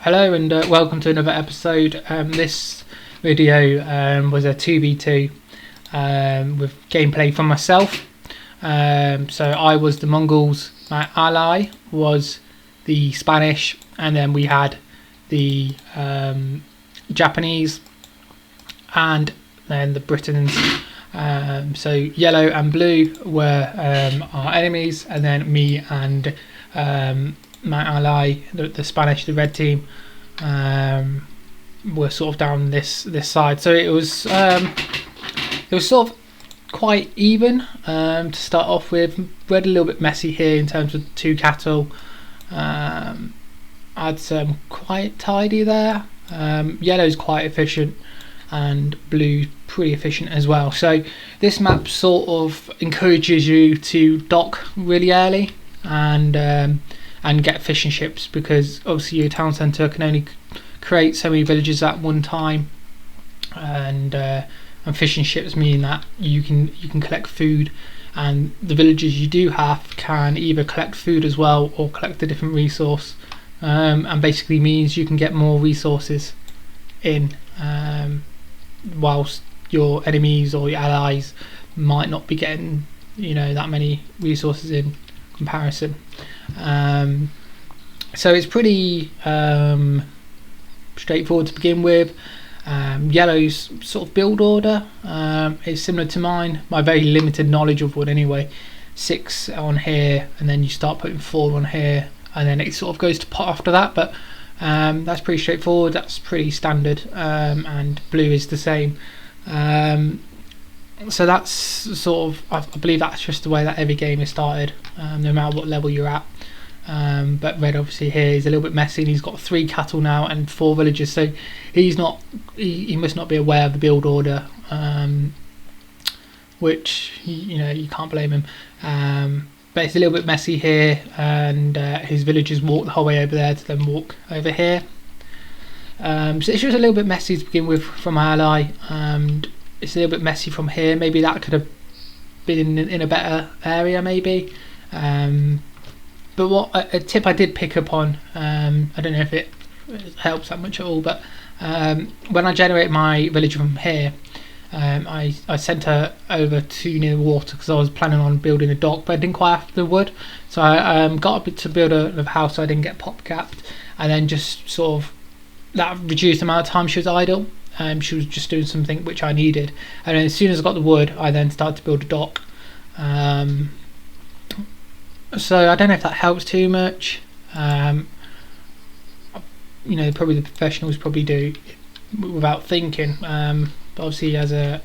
Hello and welcome to another episode. This video was a 2v2 with gameplay from myself. So I was the Mongols, my ally was the Spanish, and then we had the Japanese and then the Britons. So yellow and blue were our enemies, and then me and my ally, the Spanish, the red team, were sort of down this side. So it was sort of quite even to start off with. Red a little bit messy here in terms of two cattle. I'd say quite tidy there. Yellow's quite efficient, and blue pretty efficient as well. So this map sort of encourages you to dock really early and get fishing ships, because obviously your town centre can only create so many villages at one time, and fishing ships mean that you can collect food, and the villages you do have can either collect food as well or collect a different resource, and basically means you can get more resources in, whilst your enemies or your allies might not be getting that many resources in comparison. So it's pretty straightforward to begin with. Yellow's sort of build order is similar to mine. My very limited knowledge of wood anyway. 6 on here, and then you start putting 4 on here, and then it sort of goes to pot after that, but that's pretty straightforward. That's pretty standard, and blue is the same. So that's sort of, I believe that's just the way that every game is started, no matter what level you're at. But red obviously here is a little bit messy, and he's got 3 cattle now and 4 villages, so he must not be aware of the build order, which you can't blame him. But it's a little bit messy here, and his villagers walk the whole way over there to then walk over here. So it's just a little bit messy to begin with from my ally, and it's a little bit messy from here. Maybe that could have been in a better area, maybe. But what a tip I did pick up on, I don't know if it helps that much at all, but when I generate my villager from here, I sent her over to near the water because I was planning on building a dock, but I didn't quite have the wood, so I got up to build a house so I didn't get pop capped, and then just sort of that reduced the amount of time she was idle. She was just doing something which I needed, and then as soon as I got the wood, I then started to build a dock. So I don't know if that helps too much. Probably the professionals probably do without thinking, but obviously as a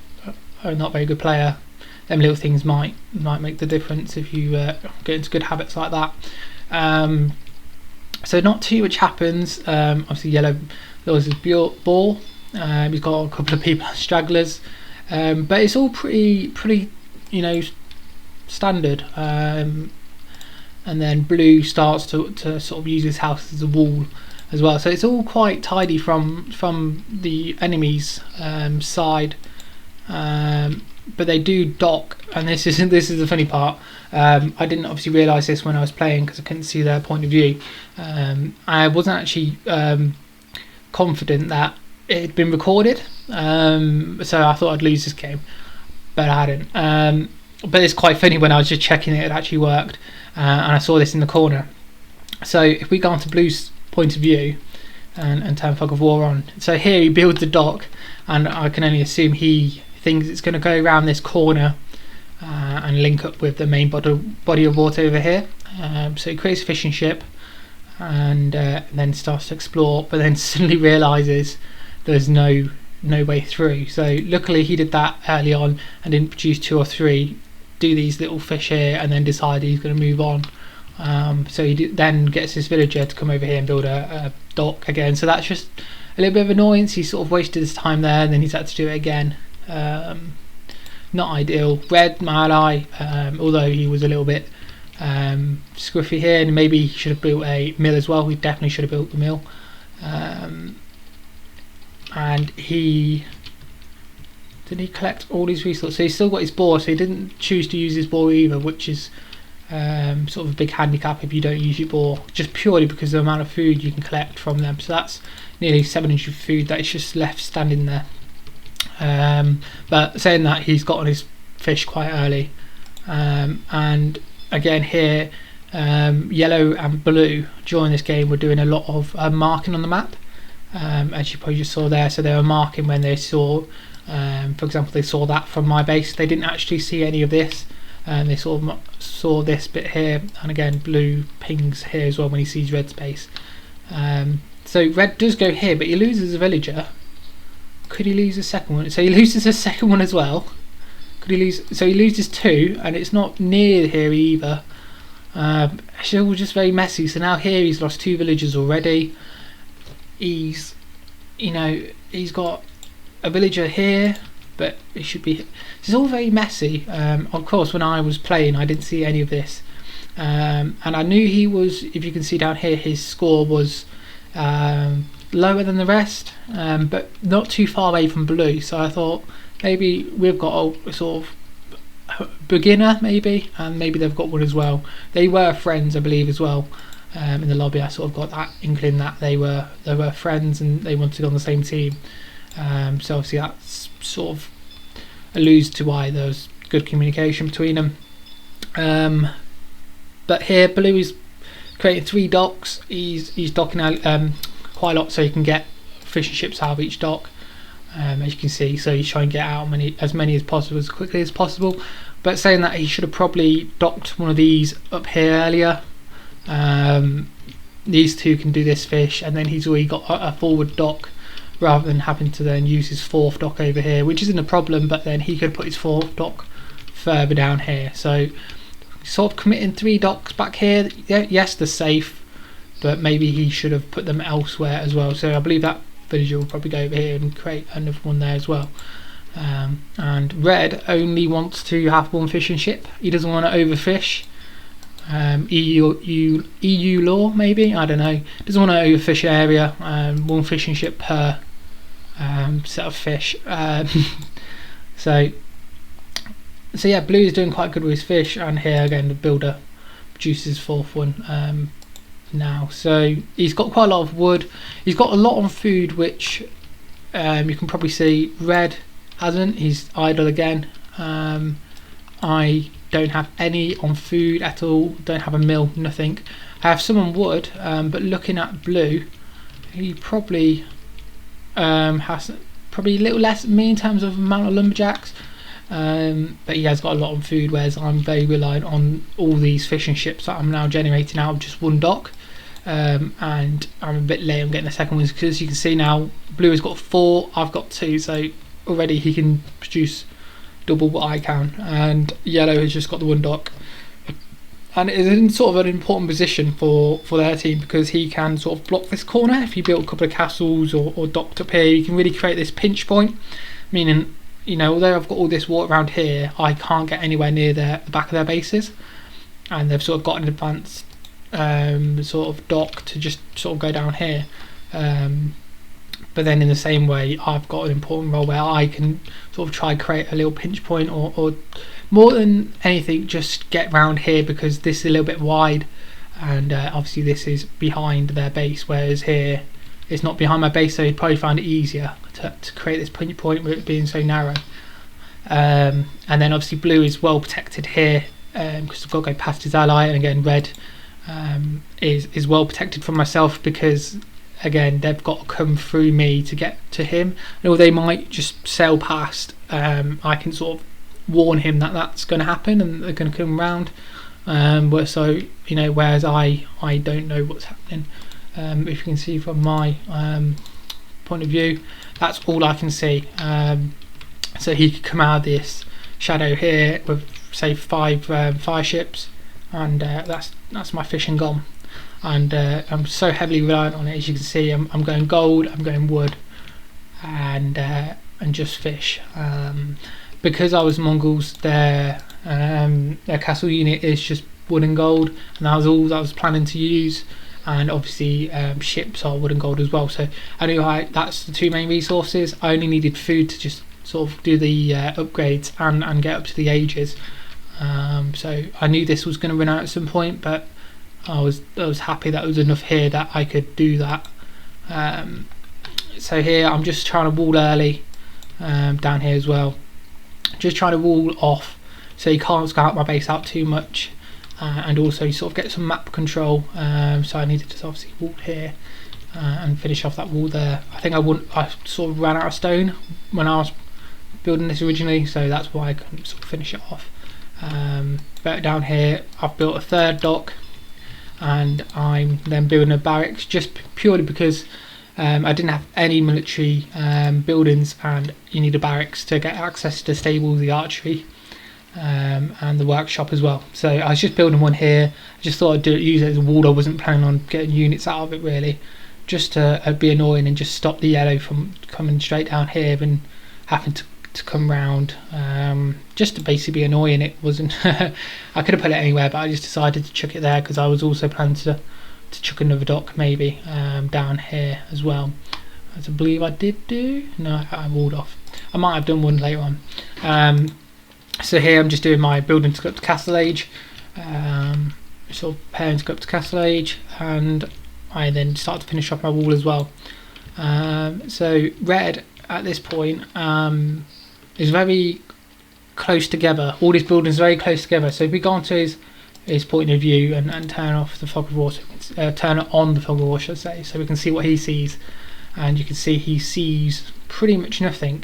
not very good player, them little things might make the difference if you get into good habits like that. So not too much happens. Obviously yellow loses his ball. He's got a couple of people stragglers, but it's all pretty standard. And then blue starts to sort of use his house as a wall as well. So it's all quite tidy from the enemy's side. But they do dock, and this is the funny part. I didn't obviously realise this when I was playing because I couldn't see their point of view. I wasn't actually confident that it had been recorded, so I thought I'd lose this game, but I hadn't. But it's quite funny, when I was just checking it actually worked, and I saw this in the corner. So if we go on to blue's point of view and turn fog of war on, so here he builds the dock, and I can only assume he thinks it's going to go around this corner and link up with the main body of water over here. So he creates a fishing ship, and then starts to explore, but then suddenly realises there's no way through. So luckily he did that early on and didn't produce 2 or 3, do these little fish here, and then decide he's going to move on. So he then gets his villager to come over here and build a dock again. So that's just a little bit of annoyance. He sort of wasted his time there, and then he's had to do it again. Not ideal. Red, my ally, although he was a little bit scruffy here, and maybe he should have built a mill as well. We definitely should have built the mill. And he collect all his resources? So he's still got his boar, so he didn't choose to use his boar either, which is sort of a big handicap if you don't use your boar, just purely because of the amount of food you can collect from them. So that's nearly 700 food that is just left standing there. But saying that, he's got on his fish quite early, and again here, yellow and blue during this game were doing a lot of marking on the map, as you probably just saw there. So they were marking when they saw, for example, they saw that from my base. They didn't actually see any of this, and they sort of saw this bit here, and again blue pings here as well when he sees red's base. So red does go here, but he loses a villager. Could he lose a second one? So he loses a second one as well. Could he lose? So he loses 2, and it's not near here either. It's all just very messy. So now here he's lost 2 villagers already. He's got a villager here, but it should be. It's all very messy. Of course, when I was playing, I didn't see any of this, and I knew he was. If you can see down here, his score was lower than the rest, but not too far away from blue. So I thought maybe we've got a sort of beginner, maybe, and maybe they've got one as well. They were friends, I believe, as well. In the lobby, I sort of got that inkling that they were friends and they wanted on the same team. So obviously that sort of alludes to why there was good communication between them. But here, blue is creating 3 docks. He's docking out quite a lot, so you can get fishing ships out of each dock, as you can see. So he's trying to get out as many as possible, as quickly as possible. But saying that, he should have probably docked one of these up here earlier. These 2 can do this fish, and then he's already got a forward dock, rather than having to then use his 4th dock over here, which isn't a problem, but then he could put his 4th dock further down here. So sort of committing 3 docks back here. Yes, they're safe, but maybe he should have put them elsewhere as well. So I believe that villager will probably go over here and create another one there as well. And red only wants to have 1 fishing ship. He doesn't want to overfish. EU law, maybe, I don't know. Doesn't want to overfish area. 1 fishing ship per set of fish. So yeah, blue is doing quite good with his fish, and here again the builder produces 4th one now. So he's got quite a lot of wood. He's got a lot on food, which you can probably see red hasn't. He's idle again. I don't have any on food at all. Don't have a mill, nothing. I have some on wood, but looking at blue, he probably has probably a little less than me in terms of amount of lumberjacks, but he has got a lot on food, whereas I'm very reliant on all these fishing ships that I'm now generating out of just 1 dock. And I'm a bit late on getting the second ones, because you can see now blue has got 4, I've got 2, so already he can produce double what I can, and yellow has just got the 1 dock, and it is in sort of an important position for their team, because he can sort of block this corner. If you build a couple of castles or docked up here, you can really create this pinch point, meaning, although I've got all this water around here, I can't get anywhere near the back of their bases, and they've sort of got an advanced sort of dock to just sort of go down here. But then in the same way, I've got an important role where I can sort of try and create a little pinch point, or more than anything, just get round here, because this is a little bit wide, and obviously this is behind their base, whereas here it's not behind my base, so you'd probably find it easier to create this pinch point with it being so narrow. And then obviously blue is well protected here, because I've got to go past his ally, and again red is well protected from myself, because again they've got to come through me to get to him, or they might just sail past. I can sort of warn him that that's going to happen and they're going to come round, so whereas I don't know what's happening. If you can see from my point of view, that's all I can see. So he could come out of this shadow here with say 5 fire ships, and that's my fishing gone. And I'm so heavily reliant on it. As you can see, I'm going gold, I'm going wood, and just fish. Because I was Mongols, their castle unit is just wood and gold, and that was all that I was planning to use. And obviously ships are wood and gold as well. So anyway, that's the 2 main resources. I only needed food to just sort of do the upgrades and get up to the ages. So I knew this was going to run out at some point, but I was happy that there was enough here that I could do that. So here I'm just trying to wall early, down here as well, just trying to wall off so he can't scout my base out too much, and also sort of get some map control. So I needed to obviously wall here, and finish off that wall there. I think I sort of ran out of stone when I was building this originally, so that's why I couldn't sort of finish it off. But down here I've built a third dock, and I'm then building a barracks just purely because I didn't have any military buildings, and you need a barracks to get access to stables, the archery, and the workshop as well. So I was just building one here. I just thought I'd use it as a wall. I wasn't planning on getting units out of it really, just to be annoying and just stop the yellow from coming straight down here and having to come round, just to basically be annoying. It wasn't I could have put it anywhere, but I just decided to chuck it there because I was also planning to chuck another dock maybe down here as well, as I believe I did do. No, I walled off. I might have done one later on. So here I'm just doing my building to go up to Castle Age, sort of preparing to go up to Castle Age, and I then start to finish off my wall as well. So red at this point is very close together. All these buildings are very close together. So if we go onto his point of view and turn off the fog of war, turn it on the fog of war, should I say, so we can see what he sees. And you can see he sees pretty much nothing.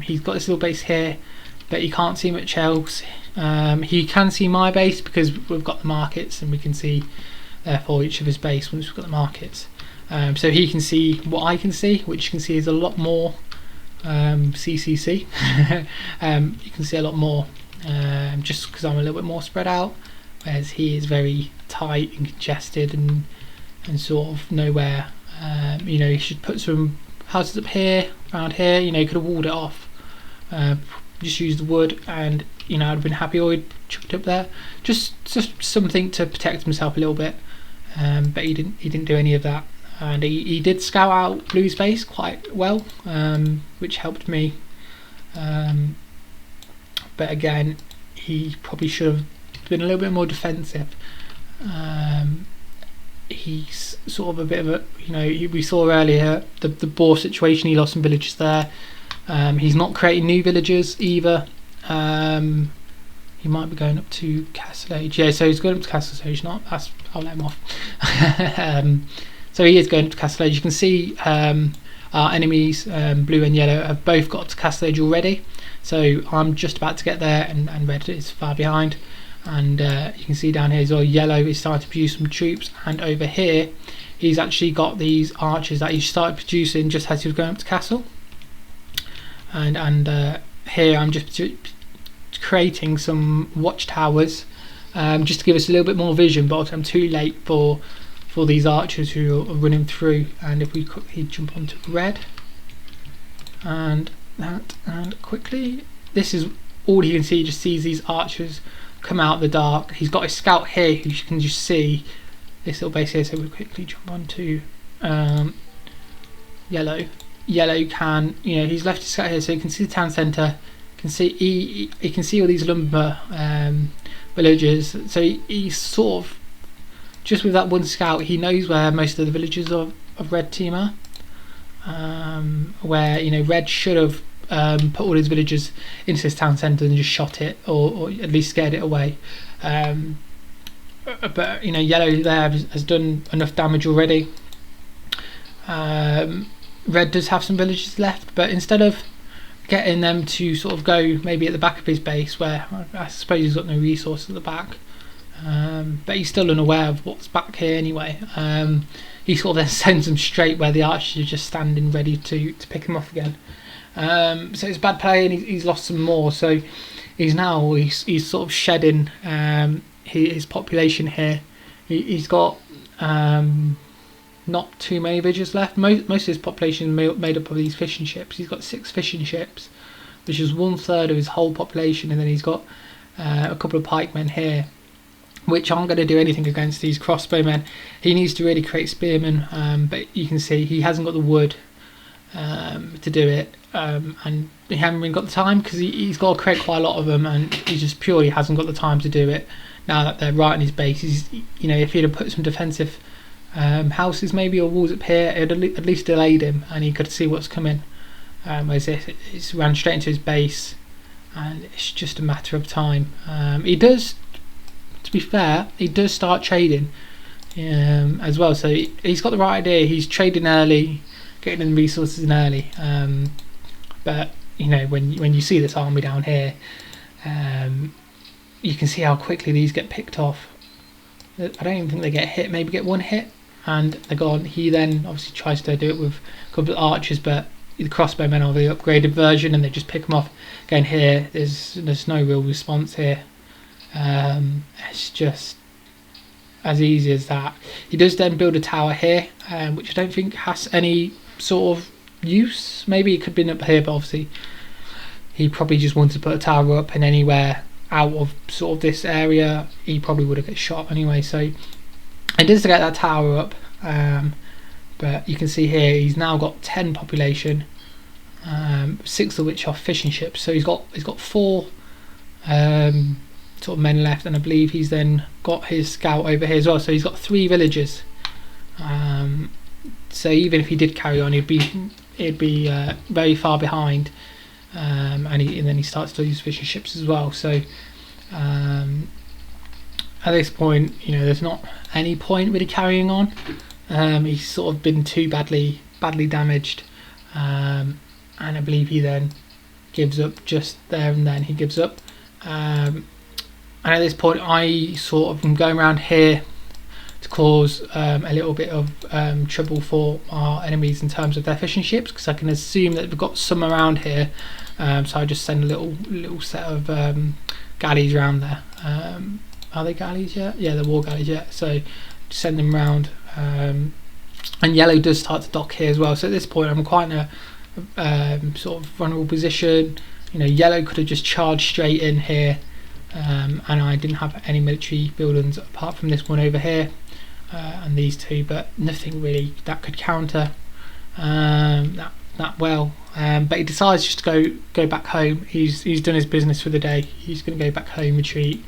He's got this little base here, but he can't see much else. He can see my base because we've got the markets, and we can see therefore each of his base once we've got the markets. So he can see what I can see, which you can see is a lot more CCC. You can see a lot more, just because I'm a little bit more spread out, whereas he is very tight and congested and sort of nowhere. You know, he should put some houses up here, around here. You know, he could have walled it off, just use the wood, and you know, I'd have been happy. Or he'd chucked it up there, just something to protect himself a little bit. But he didn't do any of that. And he did scout out Blue's base quite well, which helped me. But again, he probably should have been a little bit more defensive. He's sort of a bit of a, you know, we saw earlier the boar situation. He lost some villages there. He's not creating new villages either. He might be going up to Castle Age. Yeah, so he's going up to Castle Age. I'll let him off. So he is going to Castle Age. You can see our enemies, blue and yellow, have both got to Castle Age already. So I'm just about to get there, and red is far behind. And you can see down here as well, yellow is starting to produce some troops. And over here, he's actually got these archers that he started producing just as he was going up to Castle. And here I'm just creating some watchtowers, just to give us a little bit more vision. But I'm too late for these archers who are running through. And if we quickly jump onto red and that, and quickly, this is all he can see. He just sees these archers come out of the dark. He's got a scout here who you can just see this little base here. So we'll quickly jump onto yellow. Yellow can, you know, he's left his scout here, so you can see the town centre. Can see he can see all these lumber villages. So he's sort of, just with that one scout, he knows where most of the villages of red team are. Where, you know, red should have put all his villagers into this town centre and just shot it, or at least scared it away. But you know, yellow there has done enough damage already. Red does have some villages left, but instead of getting them to sort of go maybe at the back of his base, where I suppose he's got no resource at the back, but he's still unaware of what's back here anyway. He sort of then sends them straight where the archers are just standing ready to pick him off again. So it's bad play, and he's lost some more. So he's sort of shedding his population here. He's got not too many villages left. Most of his population is made up of these fishing ships. He's got 6 fishing ships, which is 1/3 of his whole population, and then he's got a couple of pikemen here, which aren't going to do anything against these crossbowmen. He needs to really create spearmen, but you can see he hasn't got the wood to do it. and he hasn't really got the time because he's got to create quite a lot of them, and he just purely hasn't got the time to do it. Now that they're right in his base, if he'd have put some defensive houses maybe or walls up here, it at least delayed him, and he could see what's coming. Whereas it's ran straight into his base, and it's just a matter of time. He does, to be fair, he does start trading as well. So he's got the right idea. He's trading early, getting in resources in early. But when you see this army down here, you can see how quickly these get picked off. I don't even think they get hit. Maybe get one hit, and they're gone. He then obviously tries to do it with a couple of archers, but the crossbowmen are the upgraded version, and they just pick them off. Again, here there's no real response here. It's just as easy as that. He does then build a tower here, which I don't think has any sort of use. Maybe it could have been up here, but obviously he probably just wanted to put a tower up, and anywhere out of sort of this area he probably would have got shot anyway. So it does to get that tower up, but you can see here he's now got 10 population, 6 of which are fishing ships. So he's got 4 sort of men left, and I believe he's then got his scout over here as well. So he's got 3 villagers. So even if he did carry on, he'd be very far behind, and then he starts to use fishing ships as well. So at this point, there's not any point really carrying on. He's sort of been too badly damaged, and I believe he then gives up just there and then. He gives up, and at this point, I sort of am going around here to cause a little bit of trouble for our enemies in terms of their fishing ships, because I can assume that we've got some around here. So I just send a little set of galleys around there. Are they galleys yet? Yeah, they're war galleys yet. So just send them round. And yellow does start to dock here as well. So at this point, I'm quite in a sort of vulnerable position. Yellow could have just charged straight in here, and I didn't have any military buildings apart from this one over here, and these 2, but nothing really that could counter that well. But he decides just to go back home. He's done his business for the day. He's going to go back home, retreat,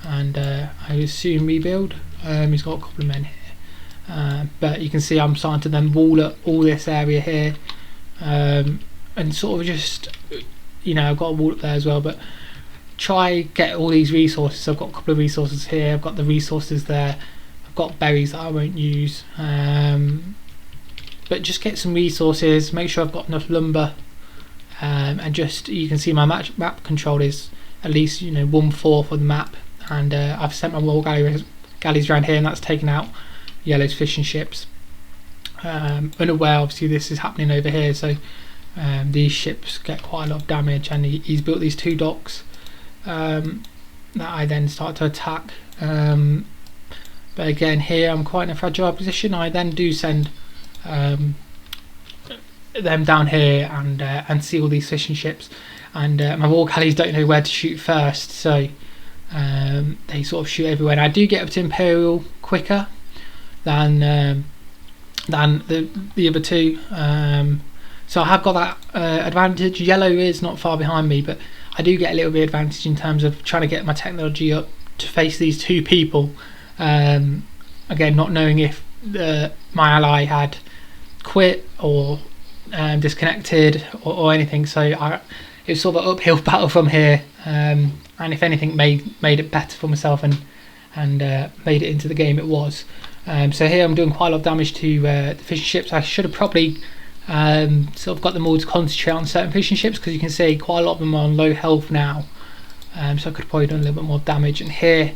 and I assume rebuild. He's got a couple of men here, but you can see I'm starting to then wall up all this area here, and sort of just I've got a wall up there as well, but try get all these resources. I've got a couple of resources here, I've got the resources there, I've got berries that I won't use, but just get some resources, make sure I've got enough lumber, and just you can see my map control is at least 1/4 of the map, and I've sent my war galleys around here, and that's taken out yellow's fishing ships. Unaware obviously this is happening over here, so these ships get quite a lot of damage, and he's built these 2 docks that I then start to attack. But again, here I'm quite in a fragile position. I then do send them down here and see all these fishing ships, and my war galleys don't know where to shoot first, so they sort of shoot everywhere. And I do get up to Imperial quicker than the other 2, so I have got that advantage. Yellow is not far behind me, but I do get a little bit of advantage in terms of trying to get my technology up to face these 2 people. Again, not knowing if my ally had quit or disconnected or anything, so it was sort of an uphill battle from here, and if anything made it better for myself and made it into the game, it was. So here I'm doing quite a lot of damage to the fishing ships. I should have probably sort of got them all to concentrate on certain fishing ships, because you can see quite a lot of them are on low health now, so I could have probably done a little bit more damage. And here,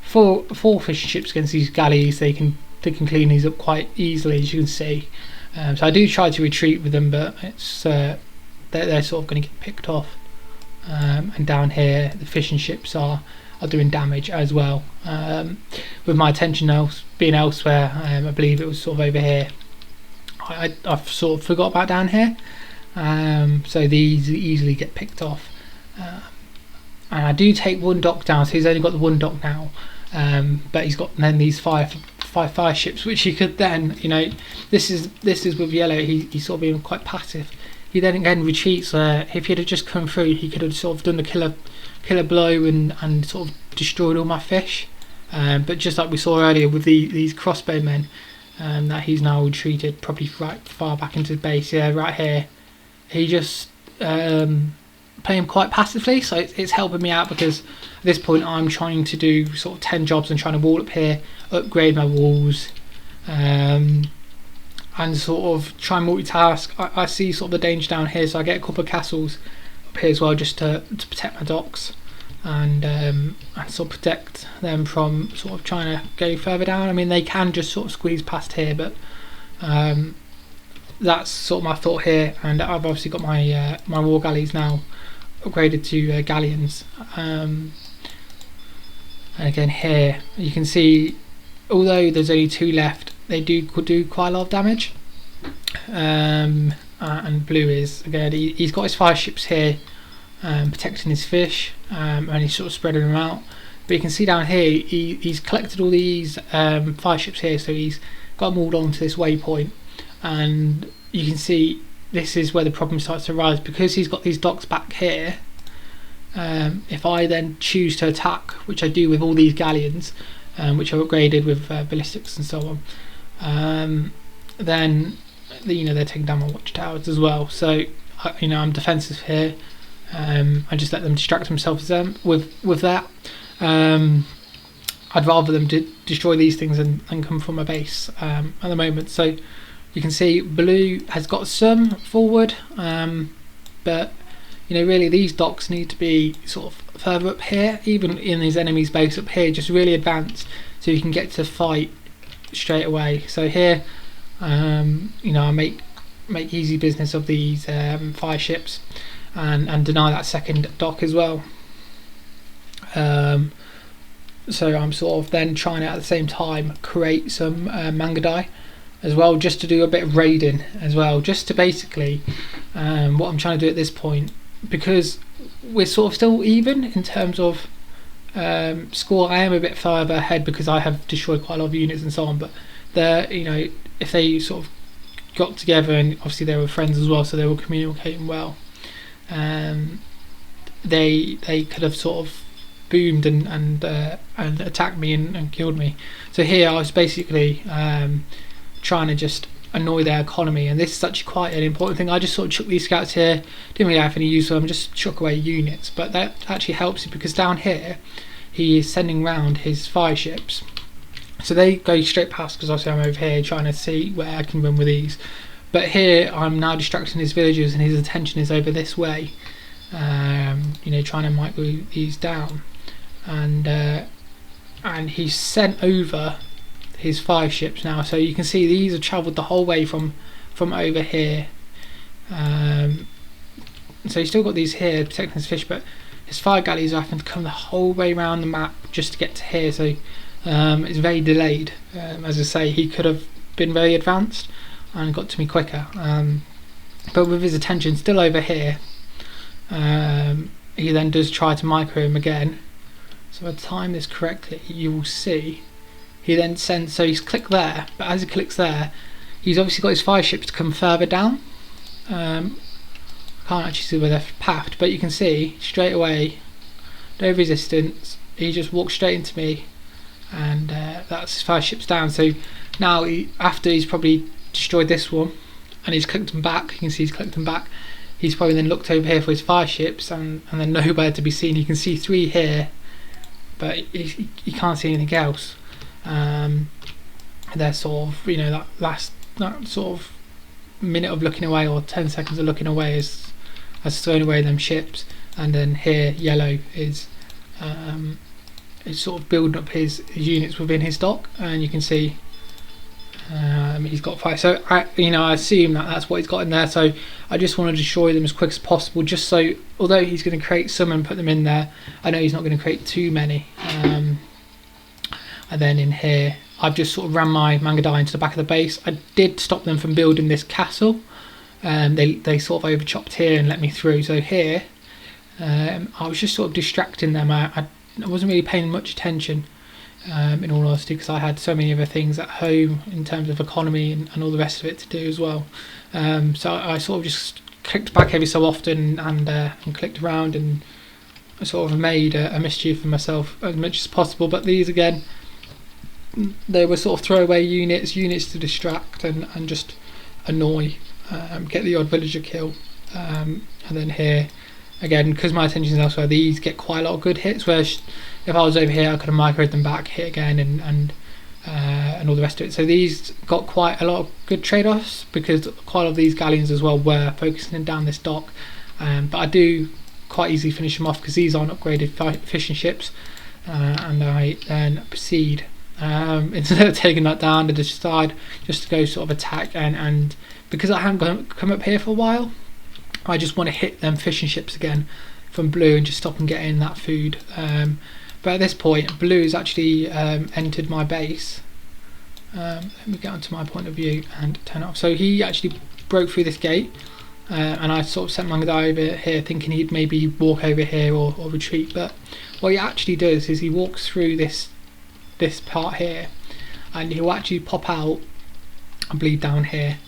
four fishing ships against these galleys, they can clean these up quite easily, as you can see. So I do try to retreat with them, but it's they're sort of going to get picked off. And down here the fishing ships are doing damage as well, with my attention being elsewhere. I believe it was sort of over here. I've sort of forgot about down here, so these easily get picked off, and I do take 1 dock down, so he's only got the 1 dock now, but he's got then these five ships, which he could then, this is with yellow, he's sort of being quite passive. he then again retreats. If he'd have just come through, he could have sort of done the killer blow and sort of destroyed all my fish. But just like we saw earlier with these crossbowmen, that he's now retreated probably right far back into the base. Yeah, right here. He just playing quite passively, so it's helping me out, because at this point I'm trying to do sort of 10 jobs and trying to wall up here, upgrade my walls, and sort of try and multitask. I see sort of the danger down here, so I get a couple of castles up here as well, just to protect my docks, and sort of protect them from sort of trying to go further down. I mean, they can just sort of squeeze past here, but that's sort of my thought here. And I've obviously got my my war galleys now upgraded to galleons, and again here you can see, although there's only 2 left, they do quite a lot of damage. And blue is, again, he's got his fire ships here, protecting his fish, and he's sort of spreading them out. But you can see down here he's collected all these fire ships here, so he's got them all onto this waypoint, and you can see this is where the problem starts to arise, because he's got these docks back here. If I then choose to attack, which I do with all these galleons, which are upgraded with ballistics and so on, then they're taking down my watchtowers as well. So I'm defensive here. I just let them distract themselves with that. I'd rather them destroy these things and come from a base at the moment. So you can see blue has got some forward, but really these docks need to be sort of further up here, even in his enemy's base up here, just really advanced so you can get to fight straight away. So here, I make easy business of these fire ships, and deny that second dock as well. So I'm sort of then trying to at the same time create some Mangudai as well, just to do a bit of raiding as well, just to basically what I'm trying to do at this point, because we're sort of still even in terms of score. I am a bit further ahead because I have destroyed quite a lot of units and so on, but if they sort of got together, and obviously they were friends as well, so they were communicating well, they could have sort of boomed and attacked me and killed me. So here I was basically trying to just annoy their economy, and this is actually quite an important thing. I just sort of chuck these scouts here, didn't really have any use for them, just chuck away units, but that actually helps you, because down here he is sending round his fire ships, so they go straight past, because obviously I'm over here trying to see where I can run with these. But here I'm now distracting his villagers, and his attention is over this way, trying to micro these down, and he's sent over his fire ships now. So you can see these have travelled the whole way from over here. So he's still got these here protecting his fish, but his fire galleys are having to come the whole way around the map just to get to here. So it's very delayed. As I say, he could have been very advanced and got to me quicker. But with his attention still over here, he then does try to micro him again. So if I time this correctly, you will see he then sends, so he's clicked there, but as he clicks there, he's obviously got his fire ships to come further down. I can't actually see where they're pathed, but you can see straight away, no resistance, he just walks straight into me, and that's his fire ships down. So now after he's probably destroyed this one and he's clicked them back, you can see he's clicked them back, he's probably then looked over here for his fire ships, and then nowhere to be seen. You can see 3 here, but he can't see anything else. They're sort of, that sort of minute of looking away, or 10 seconds of looking away, has thrown away them ships. And then here yellow is sort of building up his units within his dock, and you can see he's got 5. So I assume that's what he's got in there. So I just want to destroy them as quick as possible, just so, although he's going to create some and put them in there, I know he's not going to create too many. And then in here I've just sort of ran my Mangudai into the back of the base. I did stop them from building this castle. They sort of overchopped here and let me through. So here I was just sort of distracting them. I wasn't really paying much attention, in all honesty, because I had so many other things at home in terms of economy and all the rest of it to do as well. So I sort of just clicked back every so often and clicked around and sort of made a mischief of myself as much as possible. But these again, they were sort of throwaway units to distract and just annoy, get the odd villager kill. And then here again, because my attention is elsewhere, these get quite a lot of good hits, whereas if I was over here I could have microed them back, hit again, and all the rest of it. So these got quite a lot of good trade-offs, because quite a lot of these galleons as well were focusing down this dock, but I do quite easily finish them off because these aren't upgraded fishing ships, and I then proceed, instead of taking that down, to decide just to go sort of attack, and because I haven't come up here for a while, I just want to hit them fishing ships again from blue and just stop them getting that food. But at this point, blue has actually entered my base. Let me get onto my point of view and turn it off. So he actually broke through this gate, and I sort of sent my guy over here thinking he'd maybe walk over here or retreat. But what he actually does is he walks through this part here, and he'll actually pop out and bleed down here.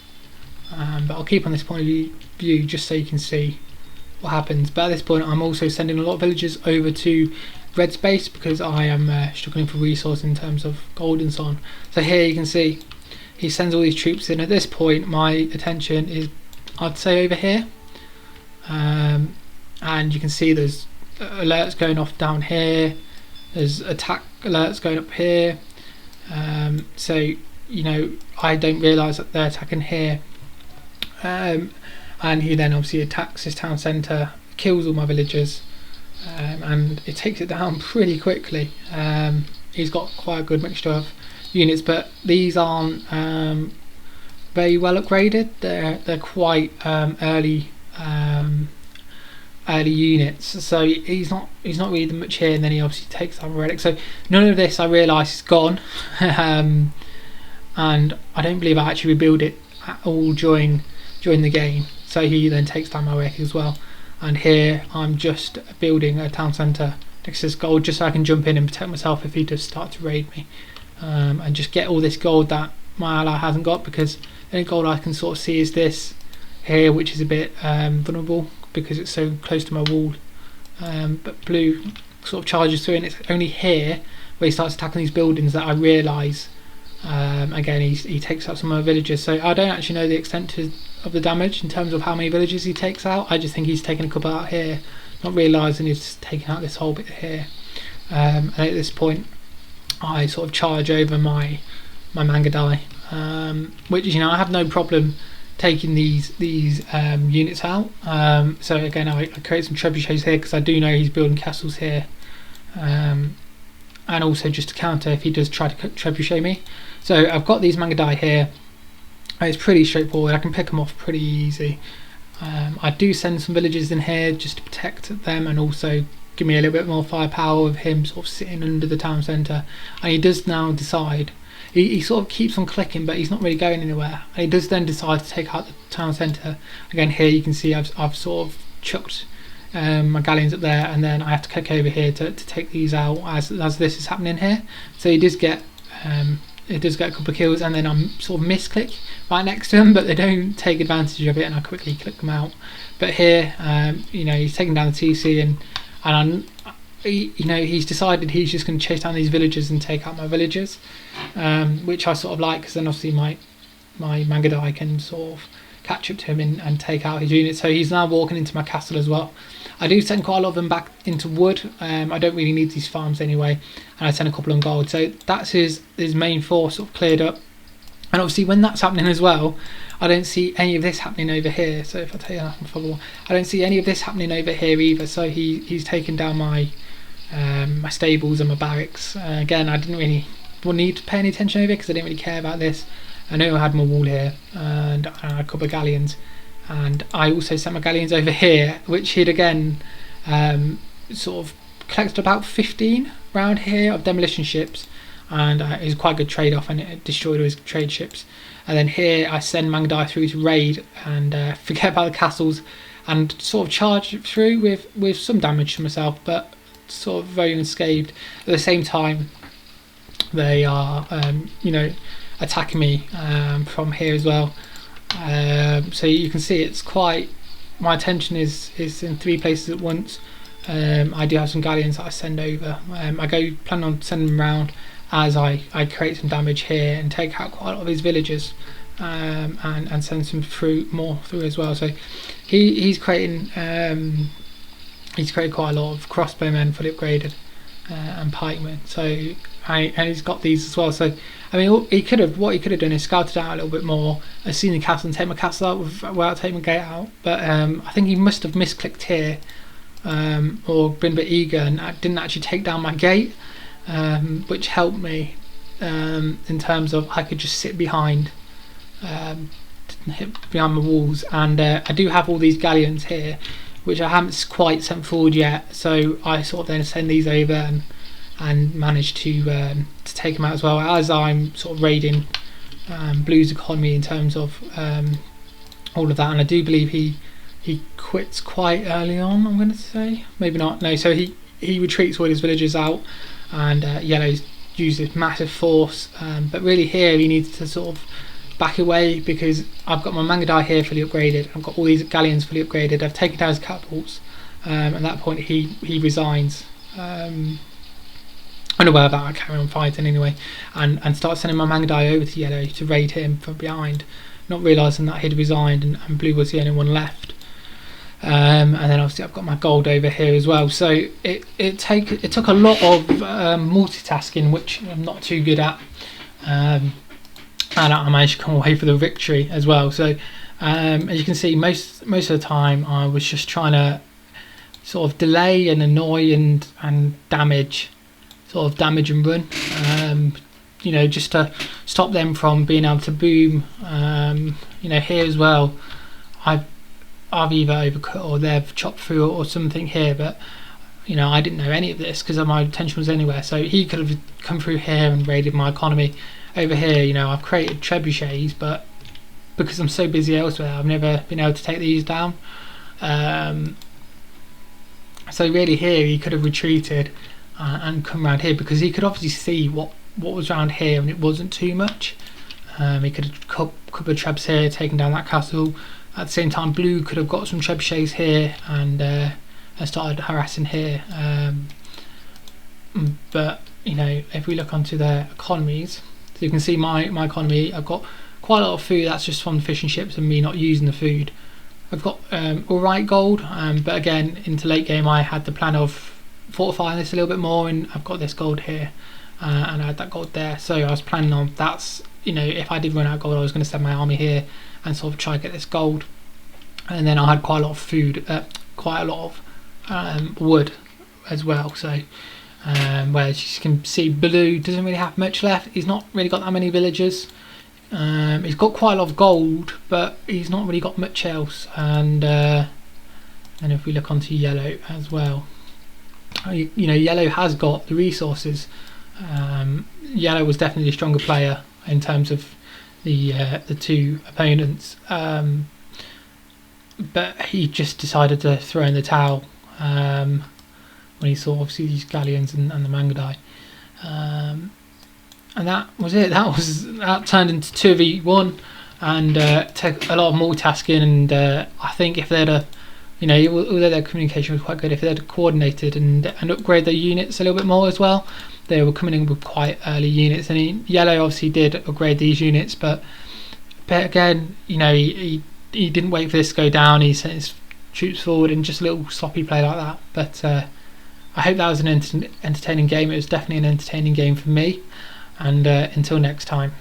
But I'll keep on this point of view just so you can see what happens. But at this point, I'm also sending a lot of villagers over to red space because I am struggling for resource in terms of gold and so on. So here you can see he sends all these troops in. At this point, my attention is, I'd say, over here, and you can see there's alerts going off down here, there's attack alerts going up here, so you know, I don't realise that they're attacking here, and he then obviously attacks this town centre, kills all my villagers, and it takes it down pretty quickly. He's got quite a good mixture of units, but these aren't very well upgraded. They're quite early units, so he's not really much here. And then he obviously takes down relic. So none of this I realise is gone, and I don't believe I actually rebuild it at all during the game. So he then takes down my relic as well. And here I'm just building a town centre next to this gold, just so I can jump in and protect myself if he does start to raid me, and just get all this gold that my ally hasn't got, because the only gold I can sort of see is this here, which is a bit vulnerable because it's so close to my wall. But blue sort of charges through, and it's only here where he starts attacking these buildings that I realise, again, he takes out some of my villagers. So I don't actually know the extent of the damage in terms of how many villages he takes out. I just think he's taken a couple out here, not realising he's taking out this whole bit here. And at this point I sort of charge over my Mangadai, which, you know, I have no problem taking these units out. So again, I create some trebuchets here because I do know he's building castles here, and also just to counter if he does try to trebuchet me. So I've got these Mangadai here. It's pretty straightforward, I can pick them off pretty easy. I do send some villagers in here just to protect them, and also give me a little bit more firepower with him sort of sitting under the town centre. And he does now decide, he sort of keeps on clicking, but he's not really going anywhere, and he does then decide to take out the town centre. Again, here you can see I've sort of chucked my galleons up there, and then I have to click over here to take these out as this is happening here. So he does get a couple of kills, and then I'm sort of misclick right next to him, but they don't take advantage of it, and I quickly click them out. But here, you know, he's taking down the TC, and you know, he's decided he's just going to chase down these villagers and take out my villagers, which I sort of like, because then obviously my Mangadai can sort of catch up to him and take out his units. So he's now walking into my castle as well. I do send quite a lot of them back into wood. I don't really need these farms anyway, and I send a couple on gold. So that's his main force sort of cleared up. And obviously when that's happening as well, I don't see any of this happening over here. So if I take that from I don't see any of this happening over here either. So he's taken down my my stables and my barracks. Again, I didn't really need to pay any attention over because I didn't really care about this. I know I had my wall here and a couple of galleons, and I also sent my galleons over here, which he'd again sort of collected about 15 around here of demolition ships, and it was quite a good trade-off, and it destroyed all his trade ships. And then here I send Mangadai through to raid and forget about the castles, and sort of charge through with some damage to myself, but sort of very unscathed. At the same time, they are you know, attacking me from here as well. So you can see it's quite my attention is in 3 places at once. I do have some galleons that I send over. I plan on sending them around as I create some damage here and take out quite a lot of his villagers, and send some more through as well. So he's creating quite a lot of crossbowmen fully upgraded, and pikemen. So and he's got these as well. So I mean, what he could have done is scouted out a little bit more, seen the castle and taken my castle out without taking my gate out. But I think he must have misclicked here, or been a bit eager and didn't actually take down my gate, which helped me in terms of I could just sit behind my walls. And I do have all these galleons here, which I haven't quite sent forward yet. So I sort of then send these over and manage to take them out as well, as I'm sort of raiding Blue's economy in terms of all of that. And I do believe he quits quite early on, I'm going to say. Maybe not. No, so he retreats all his villagers out, and Yellow's used this massive force. But really here he needs to sort of back away, because I've got my Mangadai here fully upgraded. I've got all these galleons fully upgraded. I've taken down his catapults. At that point he resigns. Unaware of that, I carry on fighting anyway, and start sending my Mangadai over to Yellow to raid him from behind, not realising that he'd resigned and Blue was the only one left. And then obviously I've got my gold over here as well. So it took a lot of multitasking, which I'm not too good at, and I managed to come away for the victory as well. So as you can see, most of the time I was just trying to sort of delay and annoy and damage and run, just to stop them from being able to boom. Here as well, I've either overcut or they've chopped through or something here, but I didn't know any of this because my attention was anywhere. So he could have come through here and raided my economy. Over here, I've created trebuchets, but because I'm so busy elsewhere, I've never been able to take these down. So really here he could have retreated and come around here, because he could obviously see what was around here, and it wasn't too much. He could have couple of trebs here, taken down that castle. At the same time, Blue could have got some trebuchets here and started harassing here. But if we look onto their economies, so you can see my economy. I've got quite a lot of food. That's just from the fishing ships and me not using the food. I've got alright gold, but again, into late game I had the plan of fortifying this a little bit more, and I've got this gold here, and I had that gold there. So I was planning on if I did run out of gold, I was going to send my army here and sort of try to get this gold. And then I had quite a lot of food, quite a lot of wood as well. So whereas you can see, Blue doesn't really have much left. He's not really got that many villagers. He's got quite a lot of gold, but he's not really got much else. And if we look onto Yellow as well, Yellow has got the resources. Yellow was definitely a stronger player in terms of the two opponents, but he just decided to throw in the towel when he saw obviously these galleons and the Mangadai. And that was it. That turned into 2v1, and took a lot of multitasking. And I think if they'd although their communication was quite good, if they'd coordinated and upgrade their units a little bit more as well, they were coming in with quite early units. And Yellow obviously did upgrade these units, but again, he didn't wait for this to go down. He sent his troops forward and just a little sloppy play like that. But I hope that was an entertaining game. It was definitely an entertaining game for me. And until next time.